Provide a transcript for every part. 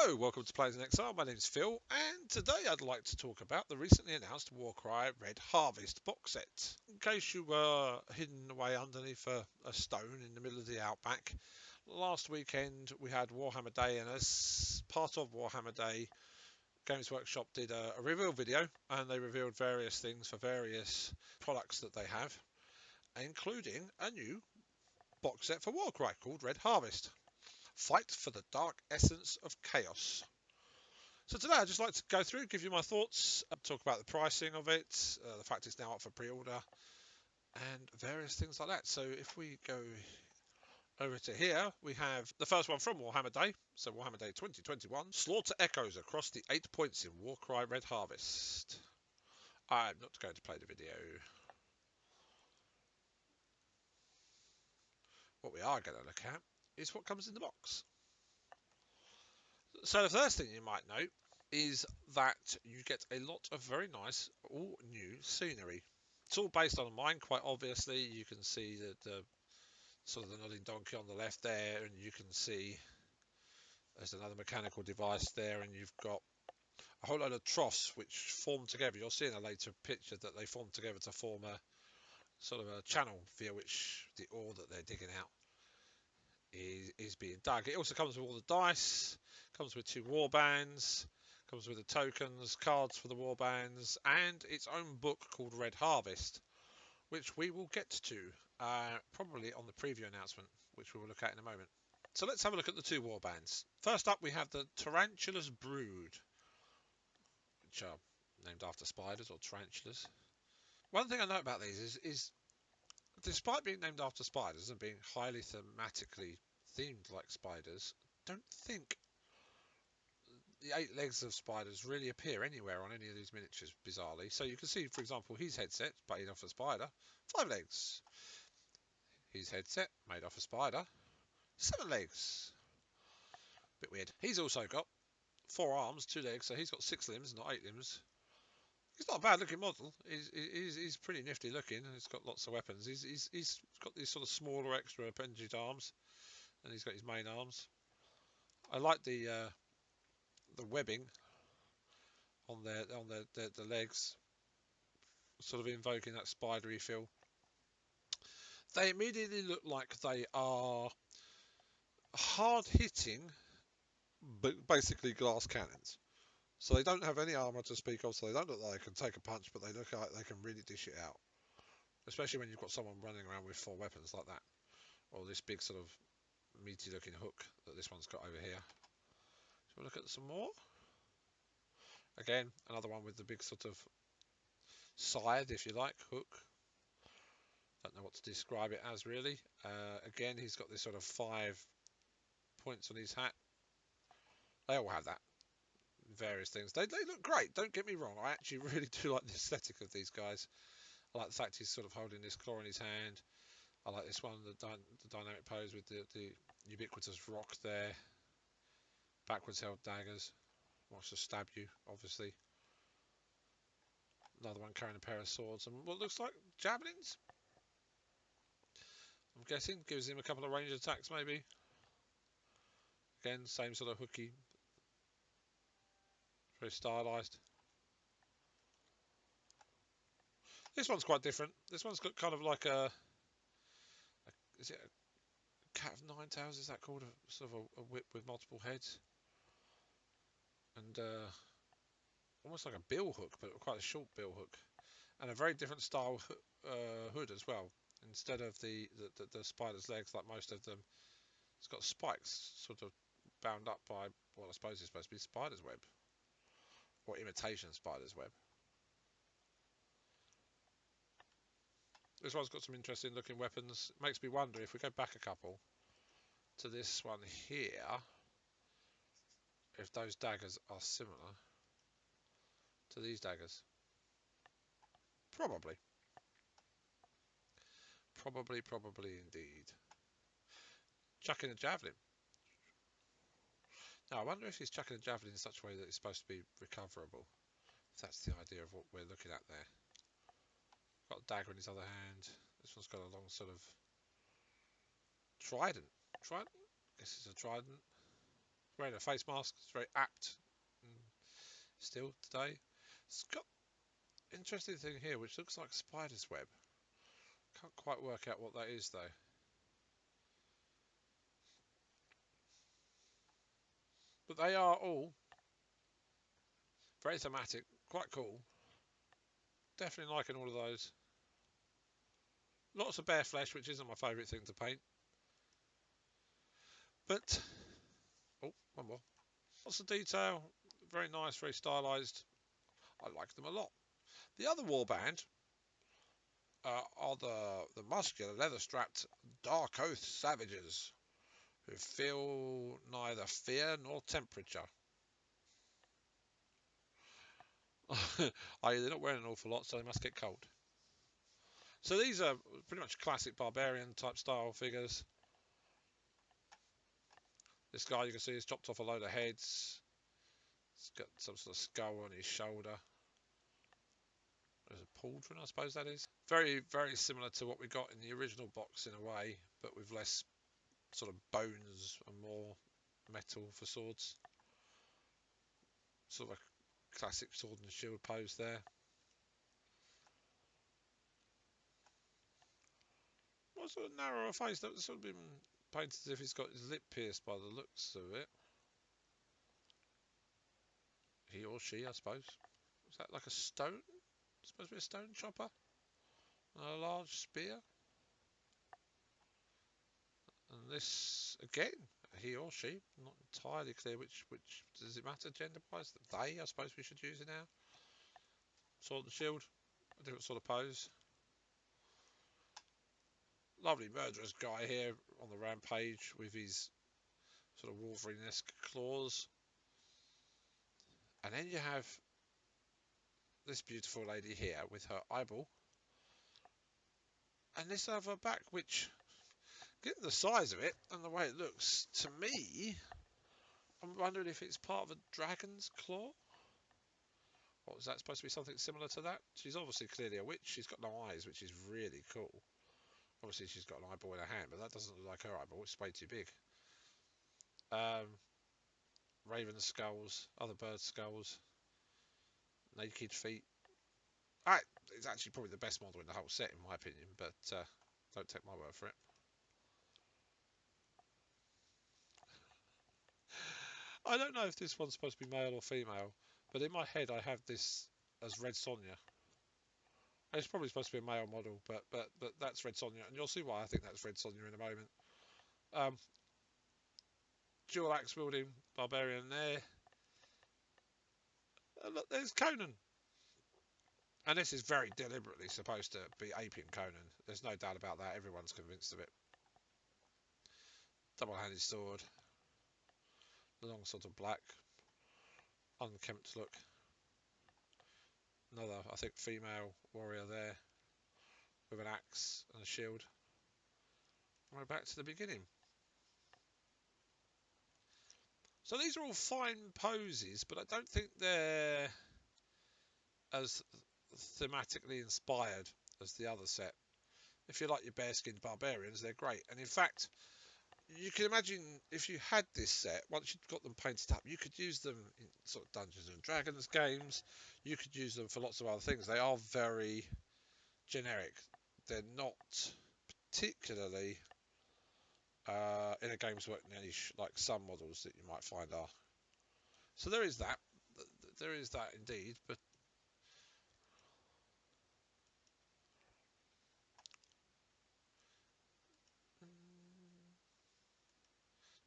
Hello, welcome to Players in Exile. My name is Phil, and today I'd like to talk about the recently announced Warcry Red Harvest box set. In case you were hidden away underneath a stone in the middle of the outback, last weekend we had Warhammer Day, and as part of Warhammer Day, Games Workshop did a reveal video, and they revealed various things for various products that they have, including a new box set for Warcry called Red Harvest. Fight for the Dark Essence of Chaos. So today I'd just like to go through, give you my thoughts, talk about the pricing of it, the fact it's now up for pre-order, and various things like that. So if we go over to here, we have the first one from Warhammer Day. So Warhammer Day 2021. Slaughter echoes across the 8 points in Warcry Red Harvest. I'm not going to play the video. What we are going to look at is what comes in the box. So the first thing you might note is that you get a lot of very nice, all new scenery. It's all based on a mine, quite obviously. You can see the sort of the nodding donkey on the left there, and you can see there's another mechanical device there, and you've got a whole load of troughs which form together. You'll see in a later picture that they form together to form a sort of a channel via which the ore that they're digging out is being dug. It also comes with all the dice, comes with 2 war bands, comes with the tokens, cards for the war bands, and its own book called Red Harvest, which we will get to probably on the preview announcement, which we will look at in a moment. So let's have a look at the 2 war bands. First up, we have the Tarantulas Brood, which are named after spiders or tarantulas. One thing I know about these is despite being named after spiders and being highly thematically themed like spiders, I don't think the 8 legs of spiders really appear anywhere on any of these miniatures, bizarrely. So you can see, for example, his headset, made off a spider, 5 legs. His headset, made off a spider, 7 legs. Bit weird. He's also got 4 arms, 2 legs, so he's got 6 limbs, not 8 limbs. He's not a bad looking model. He's pretty nifty looking. He's got lots of weapons. He's got these sort of smaller extra appendage arms, and he's got his main arms. I like the webbing on the legs, sort of invoking that spidery feel. They immediately look like they are hard hitting, but basically glass cannons. So they don't have any armor to speak of, so they don't look like they can take a punch, but they look like they can really dish it out. Especially when you've got someone running around with 4 weapons like that. Or this big sort of meaty looking hook that this one's got over here. Shall we look at some more? Again, another one with the big sort of scythe, if you like, hook. Don't know what to describe it as really. Again, he's got this sort of 5 points on his hat. They all have that. Various things. They look great, don't get me wrong. I actually really do like the aesthetic of these guys. I like the fact he's sort of holding this claw in his hand. I like this one, the dynamic pose with the ubiquitous rock there. Backwards held daggers. Wants to stab you, obviously. Another one carrying a pair of swords and what looks like javelins. I'm guessing. Gives him a couple of ranged attacks maybe. Again, same sort of hooky. Very stylised. This one's quite different. This one's got kind of like is it a cat of 9 tails? Is that called a sort of a whip with multiple heads? And almost like a bill hook, but quite a short bill hook, and a very different style hood as well. Instead of the spider's legs, like most of them, it's got spikes sort of bound up by what I suppose is supposed to be spider's web, or imitation spider's web. This one's got some interesting looking weapons. It makes me wonder if we go back a couple to this one here, if those daggers are similar to these daggers. Probably. Probably indeed. Chucking a javelin. Now I wonder if he's chucking a javelin in such a way that it's supposed to be recoverable. If that's the idea of what we're looking at there. Got a dagger in his other hand. This one's got a long sort of trident. Trident? This is a trident. wearing a face mask. It's very apt still today. It's got interesting thing here, which looks like spider's web. Can't quite work out what that is though. But they are all very thematic, quite cool. Definitely liking all of those. Lots of bare flesh, which isn't my favourite thing to paint. But, oh, one more. Lots of detail, very nice, very stylised. I like them a lot. The other warband are the muscular, leather-strapped Dark Oath Savages, who feel neither fear nor temperature. They're not wearing an awful lot, so they must get cold. So these are pretty much classic barbarian type style figures. This guy you can see has chopped off a load of heads. He's got some sort of skull on his shoulder. There's a pauldron, I suppose that is. Very, very similar to what we got in the original box in a way, but with less sort of bones and more metal for swords. Sort of a classic sword and shield pose there. What sort of narrower face? That's sort of been painted as if he's got his lip pierced by the looks of it. He or she, I suppose. Is that like a stone? Supposed to be a stone chopper? And a large spear? And this, again, he or she. Not entirely clear which does it matter gender-wise? They, I suppose we should use it now. Sword and shield. A different sort of pose. Lovely murderous guy here on the rampage with his sort of Wolverine-esque claws. And then you have this beautiful lady here with her eyeball. And this other back, which, given the size of it and the way it looks, to me, I'm wondering if it's part of a dragon's claw. Or is that supposed to be something similar to that? She's obviously clearly a witch. She's got no eyes, which is really cool. Obviously, she's got an eyeball in her hand, but that doesn't look like her eyeball. It's way too big. Raven skulls, other bird skulls, naked feet. It's actually probably the best model in the whole set, in my opinion, but don't take my word for it. I don't know if this one's supposed to be male or female, but in my head I have this as Red Sonja. It's probably supposed to be a male model, but that's Red Sonja, and you'll see why I think that's Red Sonja in a moment. Dual axe wielding barbarian there. Look, there's Conan. And this is very deliberately supposed to be aping Conan. There's no doubt about that. Everyone's convinced of it. Double-handed sword. Long sort of black. Unkempt look. Another, I think, female warrior there. With an axe and a shield. We're back to the beginning. So these are all fine poses, but I don't think they're as thematically inspired as the other set. If you like your bare-skinned barbarians, they're great. And in fact, you can imagine if you had this set, once you've got them painted up, you could use them in sort of Dungeons and Dragons games. You could use them for lots of other things. They are very generic. They're not particularly in a game's work niche like some models that you might find are. So there is that. There is that indeed, but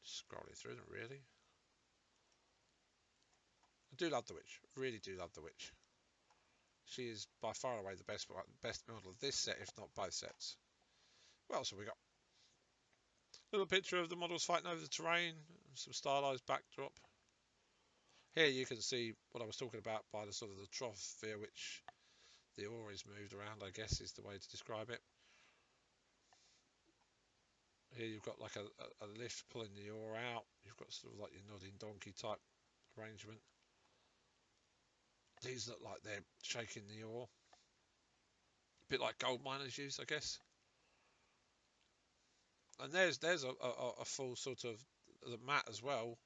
just scrolling through them really. I do love the witch. Really do love the witch. She is by far and away the best model of this set, if not both sets. What else have we got? Little picture of the models fighting over the terrain, some stylized backdrop. Here you can see what I was talking about by the sort of the trough via which the ore is moved around, I guess is the way to describe it. Here you've got like a lift pulling the ore out. You've got sort of like your nodding donkey type arrangement. These look like they're shaking the ore. A bit like gold miners use, I guess. And there's a full sort of the mat as well,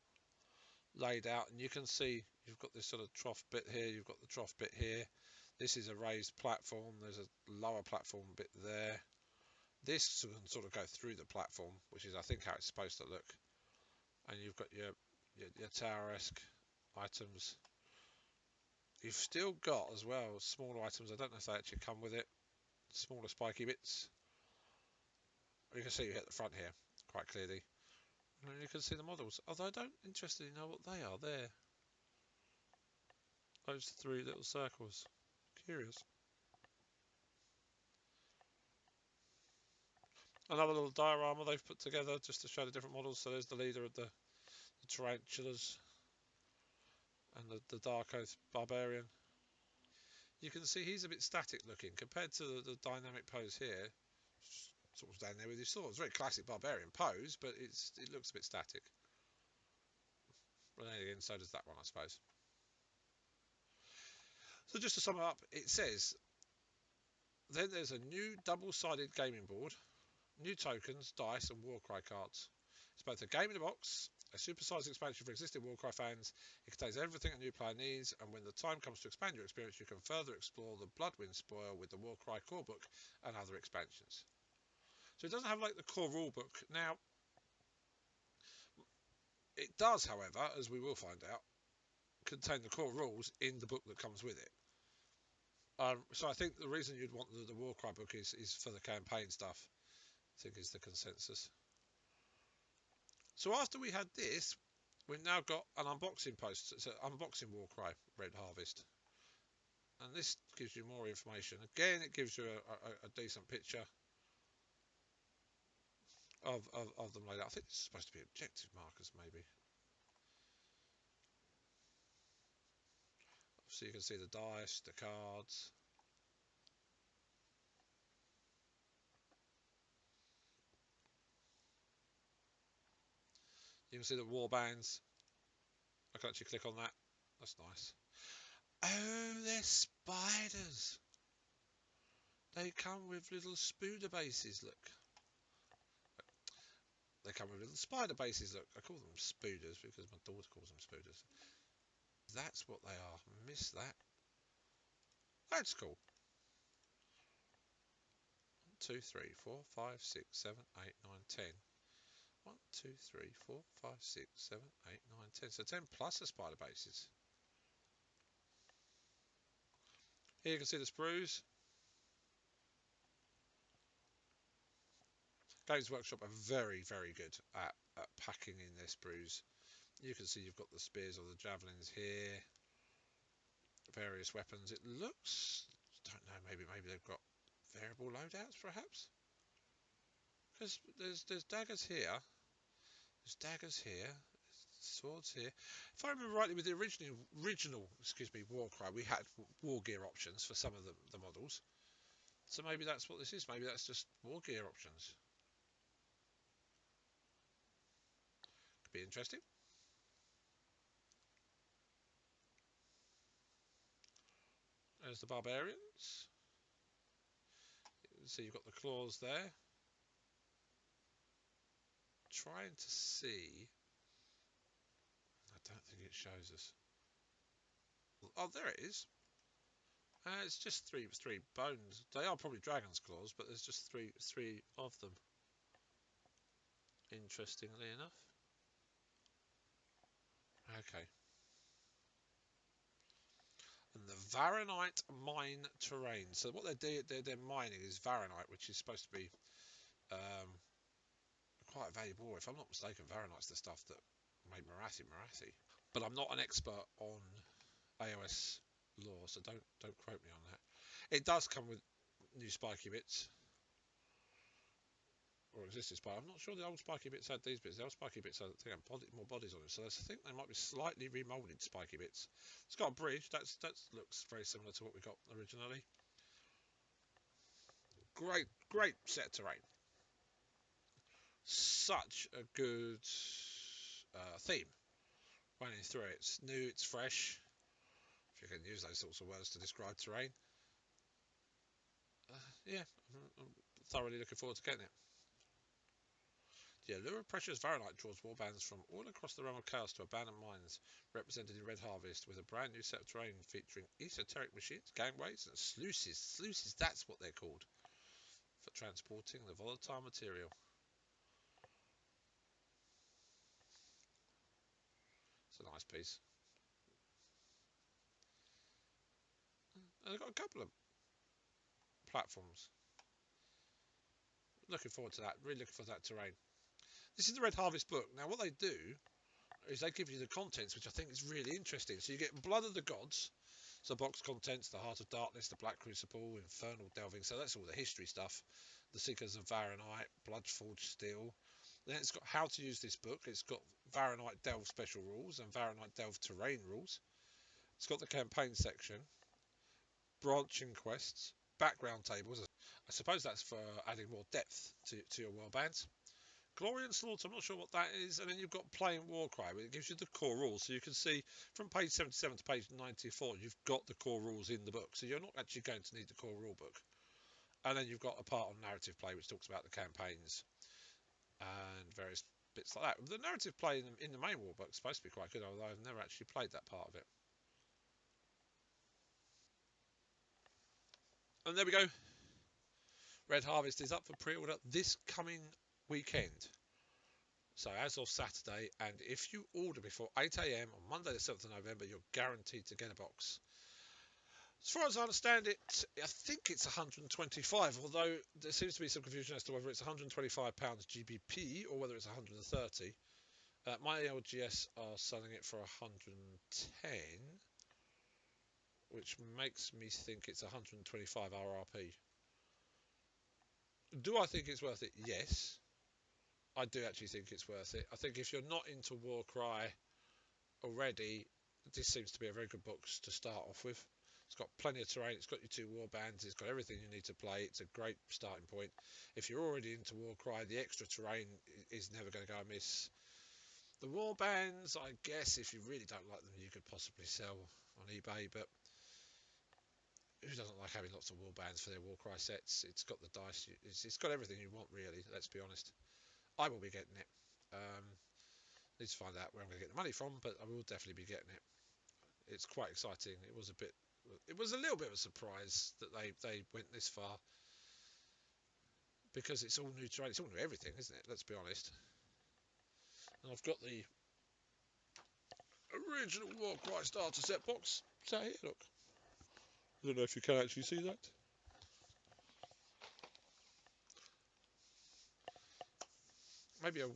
laid out, and you can see you've got this sort of trough bit here, you've got the trough bit here. This is a raised platform, there's a lower platform bit there. This can sort of go through the platform, which is I think how it's supposed to look. And you've got your tower-esque items. You've still got as well smaller items, I don't know if they actually come with it, smaller spiky bits. You can see you hit the front here quite clearly. And you can see the models, although I don't interestingly know what they are there. Those three little circles. Curious. Another little diorama they've put together just to show the different models. So there's the leader of the Tarantulas and the Dark Oath Barbarian. You can see he's a bit static looking compared to the dynamic pose here. Sort of down there with his sword. It's a very classic barbarian pose, but it looks a bit static. But then again, so does that one, I suppose. So just to sum it up, it says, then there's a new double-sided gaming board, new tokens, dice and Warcry cards. It's both a game in a box, a supersized expansion for existing Warcry fans. It contains everything a new player needs, and when the time comes to expand your experience, you can further explore the Bloodwind spoil with the Warcry core book and other expansions. So it doesn't have like the core rule book. Now, it does, however, as we will find out, contain the core rules in the book that comes with it. So I think the reason you'd want the Warcry book is for the campaign stuff. I think is the consensus. So after we had this, we've now got an unboxing post. It's an unboxing Warcry Red Harvest. And this gives you more information. Again, it gives you a decent picture of them laid out. I think it's supposed to be objective markers, maybe. So you can see the dice, the cards. You can see the war bands. I can actually click on that. That's nice. Oh, they're spiders. They come with little spooder bases, look. They come with little spider bases, look. I call them spooders because my daughter calls them spooders. That's what they are. Miss that. That's cool. 1, 2, 3, 4, 5, 6, 7, 8, 9, 10. 1, 2, 3, 4, 5, 6, 7, 8, 9, 10. So 10 plus the spider bases. Here you can see the sprues. Games Workshop are very, very good at packing in their sprues. You can see you've got the spears or the javelins here. Various weapons. It looks, don't know, maybe they've got variable loadouts perhaps. Because there's daggers here. There's daggers here. Swords here. If I remember rightly, with the original, Warcry, we had war gear options for some of the models. So maybe that's what this is. Maybe that's just war gear options. Could be interesting. There's the barbarians. So you've got the claws there. Trying to see. I don't think it shows us. Oh, there it is. It's just three bones. They are probably dragon's claws, but there's just three of them. Interestingly enough. Okay. And the Varanite mine terrain. So what they're mining is Varanite, which is supposed to be quite valuable. If I'm not mistaken, Varanite's the stuff that made Marathi. But I'm not an expert on AOS lore, so don't quote me on that. It does come with new spiky bits. Or existing spiky. I'm not sure the old spiky bits had these bits. The old spiky bits I think have more bodies on them. So I think they might be slightly remoulded spiky bits. It's got a bridge. That looks very similar to what we got originally. Great set of terrain. Such a good theme running through it. It's new, it's fresh. If you can use those sorts of words to describe terrain. Yeah, I'm thoroughly looking forward to getting it. The allure of precious Varanite draws warbands from all across the realm of chaos to abandoned mines, represented in Red Harvest, with a brand new set of terrain featuring esoteric machines, gangways, and sluices. Sluices, that's what they're called, for transporting the volatile material. It's a nice piece. And they've got a couple of platforms. Looking forward to that. Really looking forward to that terrain. This is the Red Harvest book. Now, what they do is they give you the contents, which I think is really interesting. So you get Blood of the Gods. So box contents, the Heart of Darkness, the Black Crucible, Infernal Delving. So that's all the history stuff. The Seekers of Varanite, Bloodforged Steel. Then it's got how to use this book. It's got Varanite Delve special rules and Varanite Delve terrain rules. It's got the campaign section, branching quests, background tables. I suppose that's for adding more depth to your world Glory and Slaughter, I'm not sure what that is. And then you've got Playing Warcry, where it gives you the core rules. So you can see from page 77 to page 94, you've got the core rules in the book. So you're not actually going to need the core rule book. And then you've got a part on narrative play, which talks about the campaigns and various bits like that. The narrative play in the main war book is supposed to be quite good, although I've never actually played that part of it. And there we go. Red Harvest is up for pre-order this coming weekend. So as of Saturday, and if you order before 8 a.m. on Monday the 7th of November, you're guaranteed to get a box. As far as I understand it, I think it's 125, although there seems to be some confusion as to whether it's 125 pounds GBP or whether it's 130. My LGS are selling it for 110, which makes me think it's 125 RRP. Do I think it's worth it? Yes, I do actually think it's worth it. I think if you're not into Warcry already, this seems to be a very good box to start off with. It's got plenty of terrain, it's got your 2 warbands, it's got everything you need to play. It's a great starting point. If you're already into Warcry, the extra terrain is never going to go amiss. The warbands, I guess, if you really don't like them, you could possibly sell on eBay, but who doesn't like having lots of warbands for their Warcry sets? It's got the dice, it's got everything you want, really, let's be honest. I will be getting it. Need to find out where I'm going to get the money from, but I will definitely be getting it. It's quite exciting. It was a little bit of a surprise that they went this far, because it's all new terrain. It's all new everything, isn't it? Let's be honest. And I've got the original Warcry starter set box. So here, look. I don't know if you can actually see that. Maybe it'll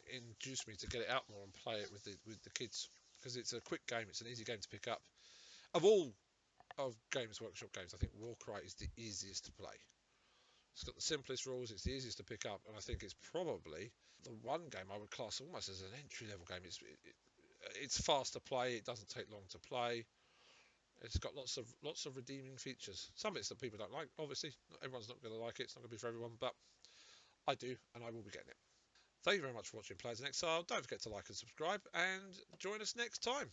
induce me to get it out more and play it with the kids, because it's a quick game. It's an easy game to pick up. Of all of Games Workshop games, I think Warcry is the easiest to play. It's got the simplest rules. It's the easiest to pick up, and I think it's probably the one game I would class almost as an entry-level game. It's fast to play. It doesn't take long to play. It's got lots of redeeming features. Some bits that people don't like, obviously. Not everyone's not going to like it. It's not going to be for everyone, but I do, and I will be getting it. Thank you very much for watching Players in Exile. Don't forget to like and subscribe, and join us next time.